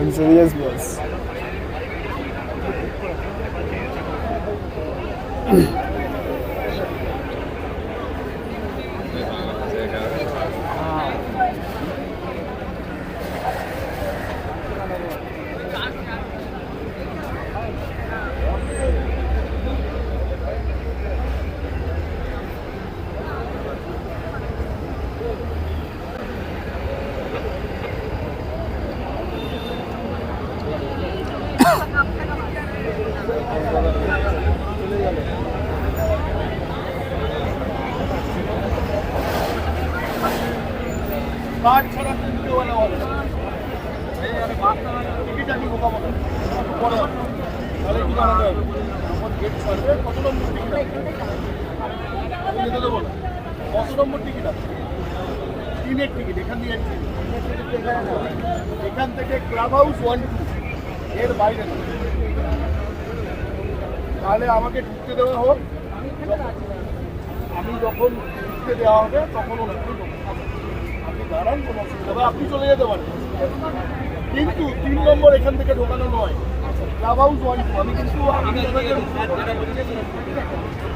luxurious bus. Card ছাড়া টিকিটওয়ালা হবে ticket আমি ঢোকাবো না পরে তাহলে কি জানাতে হবে আমার গেট ছাড়বে কত নম্বর টিকিট আছে আমি যেতে দেবো না কত নম্বর টিকিট আছে 3-এর টিকিট এখান দিয়ে এখান থেকে ক্লাব হাউস 1-2 এর বাইরে না তাহলে আমাকে ঢুকতে দেওয়া হোক আমি যখন ঢুকতে দেওয়া হবে তখন আপনি দাঁড়ান কোনো অসুবিধা হবে আপনি চলে যেতে পারেন কিন্তু 3 নম্বর এখান থেকে ঢোকানো নয় ক্লাব হাউস 1-2 আমি কিন্তু